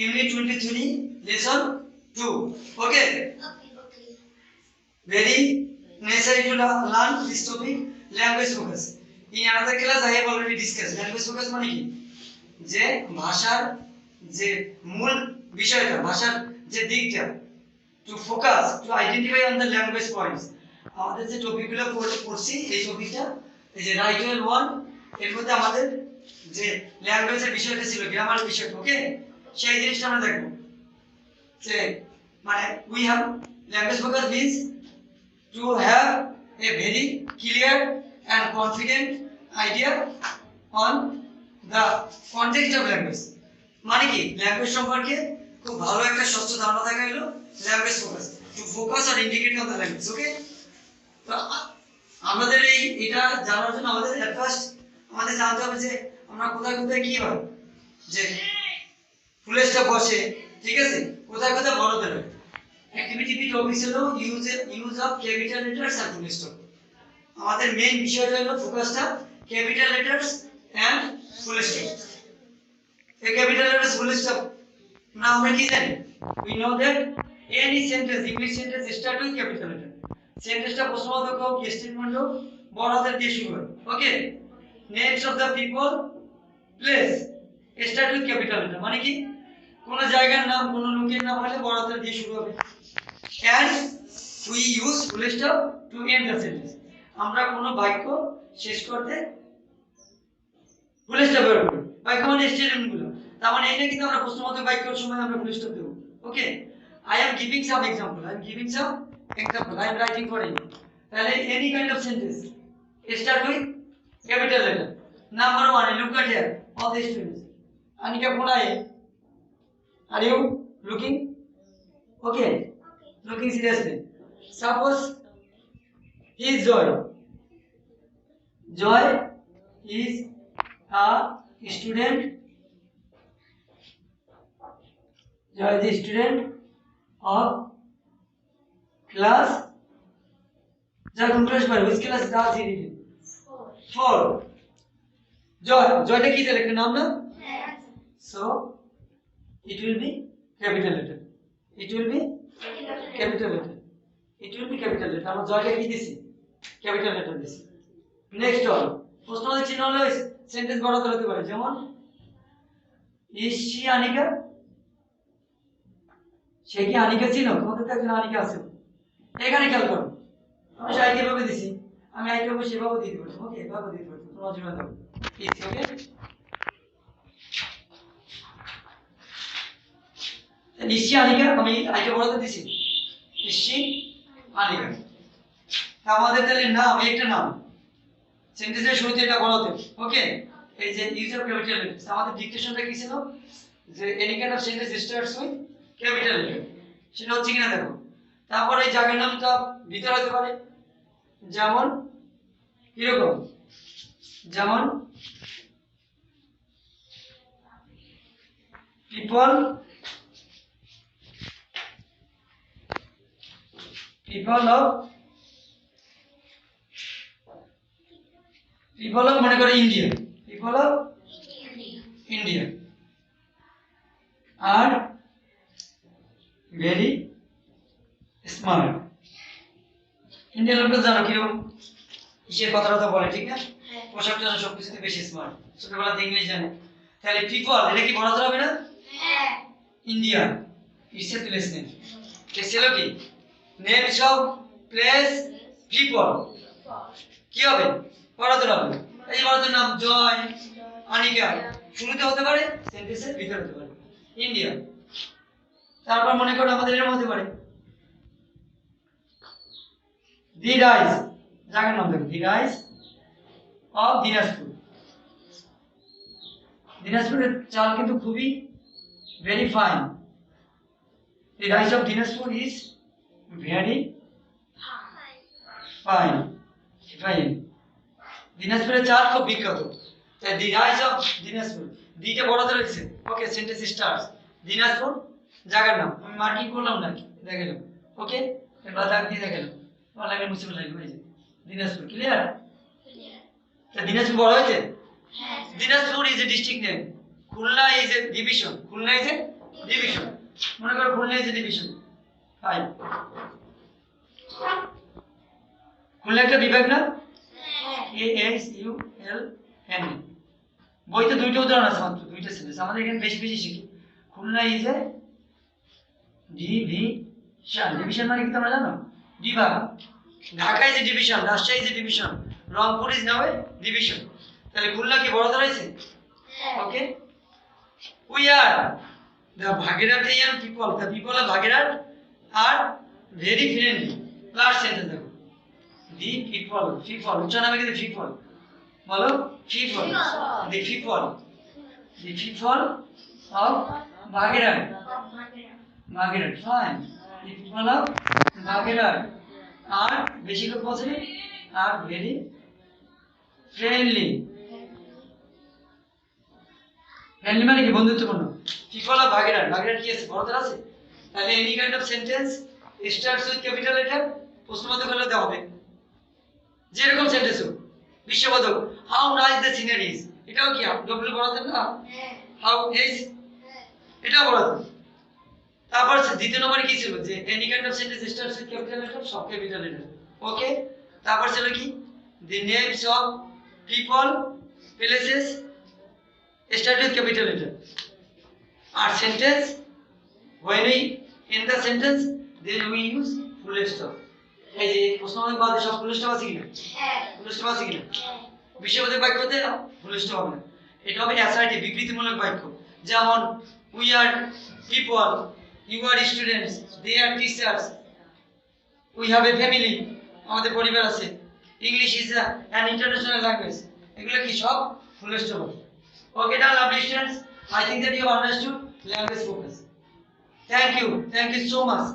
Unit 23, Lesson 2. Okay? Very necessary to learn this topic, language focus. In another class I have already discussed language focus মানে কি, যে ভাষার যে মূল বিষয়টা, ভাষার যে দিকটা, to focus, to identify on the language points. আমাদের যে টপিকগুলো পড়ছি এই টপিকটা, এই যে রাইট ওয়েল 1 এর মধ্যে আমাদের যে ল্যাঙ্গুয়েজের বিষয়টা ছিল, গ্রামার বিষয়টা, ওকে, সেই জিনিসটা আমরা দেখব। যে মানে we have language focus means to have a very clear and confident idea on the context of language. মানে কি, ল্যাঙ্গুয়েজ সম্পর্কে খুব ভালো একটা স্বচ্ছ ধারণা থাকা হলো language focus, to focus on indicate on the language. Okay, তো আমাদের এটা জানার জন্য আমাদের এট ফার্স্ট আমাদের জানতে হবে যে আমরা কোথায় কোথায় কি হয়, যে ফুল স্টপ বসে, ঠিক আছে, কোথায় কোথায় বড় দেবে। অ্যাক্টিভিটি বি টপিক হলো use of capital letters and full stop. আমাদের মেইন বিষয়টা হলো ফোকাসটা capital letters and full stop. এই ক্যাপিটাল লেটারস ফুল স্টপ না আমরা কি জানি, we know that any sentence, English sentence start with capital letter. সেন্টেন্সটা প্রশ্নবোধক হোক, স্টেটমেন্ট হোক, বড় হাতের দিয়ে শুরু হয়। Okay, names of the people, place start with capital letter. মানে কি, কোন জায়গার নাম, কোন লোকের নাম হলে বড় হাতের দিয়ে শুরু হবে। and we use full stop to end the sentence. আমরা কোন বাক্য শেষ করতে ফুল স্টপ ব্যবহার করি। বাক্য মানে স্টেটমেন্টগুলো, তার মানে এটা কিন্তু আমরা প্রশ্নবোধক বাক্যের সময় আমরা ফুল স্টপ দেব। Okay, I am giving some example. I am giving some example. I am writing for you. তাহলে any kind of sentence start with capital letter. Number 1, look at here, all the students. Anika Punaye, are you looking? Okay, looking seriously. Suppose he is Joy. Joy is a student. Joy is a student of class. Which class does he read? 4. Joy টা কি তাহলে একটা নাম না? So it will be capital letter. It will be capital letter. It will be capital letter. আমরা জয়টা কি দিছি? ক্যাপিটাল লেটার দিছি। নেক্সট অল প্রশ্নবোধক চিহ্ন হলে সেন্টেন্স বড় হতে পারে, যেমন is she আনিকা? সে কি আনিকা ছিল? তোমাদের তো একজন আনিকা আছে, এখানে খেয়াল করো, আমি সাইকে ভাবে দিছি, আমি আইকে ভাবে সেভাবে দিতে পারি। ওকে, এভাবে দিতে পারি, তোমার জন্য দাও ইজি। ওকে, নিশ্চয় আনিকা, আমি আইকে বড়তে দিছি, নিশ্চয় আনিকা। আমাদের তাহলে নাম, একটা নাম সেন্টেন্সের শুরুতে এটা বড়তে। ওকে, এই যে ইউজ অফ ক্যাপিটাল লেটার, আমাদের ডিকটেশনটা কি ছিল, যে any kind of sentence starts with capital letter, সেটা হচ্ছে কিনা দেখো। তারপর এই জায়গার নামটা ভিতরে হতে পারে, যেমন কিরকম, যেমন people of মনে করো India, people of India are very smart. Indian লোকটা জানো কিরকম কিসের কথাটা বলে, ঠিক না, পোশাক টোশাক সবকিছুতে বেশি স্মার্ট, ছোটবেলাতে ইংলিশ জানে। তাহলে পিপল এটা কি বড় হবে না? India it's a place name. ছিল কি নেমস অফ প্লেস পিপল, কি হবে বড় হবে। এই বড় নাম জয়, আনিকা শুরুতে হতে পারে, সেন্টেন্সের ভিতরে হতে পারে ইন্ডিয়া। তারপর মনে করো আমাদের এর মধ্যে পারে দি রাইস, জায়গার নাম দেখো, দি রাইস অফ দিনাজপুর। দিনাজপুরের চাল কিন্তু খুবই very fine. The rice of Dinajpur is very fine. Fine, দিনাজপুরের চাল খুব বিখ্যাত। তাই দি রাইস অফ দিনাজপুর, দিকে বড় ধরে দিয়েছে। ওকে, সেন্টেন্স স্টার্টস দিনাজপুর জায়গার নাম, আমি মার্কিং করলাম নাকি দেখালাম। ওকে, এবার দাগ দিয়ে দেখালাম, অনলাইনে মুছে ফেলাইলাম, এই যে দিনাজপুর। ক্লিয়ার? দিনাজপুর বড় হয়েছে। Dinajpur is a district name, Khulna is a division, Khulna is a division. মনে করো খুলনায় যে ডিভিশন, ফাইন। খুলনা একটা বিভাগ না? ASULN। বইতে দুইটা উদাহরণ আছে, মাত্র দুইটা সেন্টেন্স। আমাদের এখানে বেশি বেশি শিখি। Khulna is a division. Division মানে কি তোমরা জানো? বিভাগ। Dhaka is a division, Rajshahi is a division, Rangpur is now A division. তাহলে খুলনা কি বড় ধরেছে? ওকে। We are the Bhagiratian people. The people of Bhagirat are very friendly. Last sentence দেখো। The people উচ্চারণ হবে কি? The people বলো, people, the people of Bhagirat, fine. The people of Bhagirat are, বেশি লোক বলছে, are very friendly. ফ্রেন্ডলি মানে কি? বন্ধুত্বপূর্ণ। পিপল অফ ভাগিরাট, ভাগিরাট কি আছে? বড়দের আছে। তাহলে any kind of sentence starts with capital letter প্রশ্নবোধক হলে দেওয়া হবে। যেরকম সেন্টেন্স হোক। বিশ্ববোধক, how nice the scenery is, এটাও কি ডব্লিউ বড়দের না? হাউ ইজ, এটাও বড়দের। তারপর দ্বিতীয় নম্বরে কি ছিল? যে any kind of sentence starts with capital letter, সব ক্যাপিটাল লেটার। ওকে। তারপর ছিল কি? The names of people, places start with capital letter. Our sentence, when we end the sentence, then we use full stop. এই যে প্রশ্নবোধক বাদে সব full stop আছে কিনা? ফুল স্টপ আছে কিনা? বিশ্ববোধক বাক্যতে ফুল স্টপ হবে না। এটা হবে অ্যাসার্টিভ, বিবৃতিমূলক বাক্য। যেমন we are people, you are students, they are teachers, we have a family, আমাদের পরিবার আছে, English is an international language, এগুলো কি সব ফুল স্টপ হবে। Okay, now lovely students, I think that you have understood language focus. Thank you so much.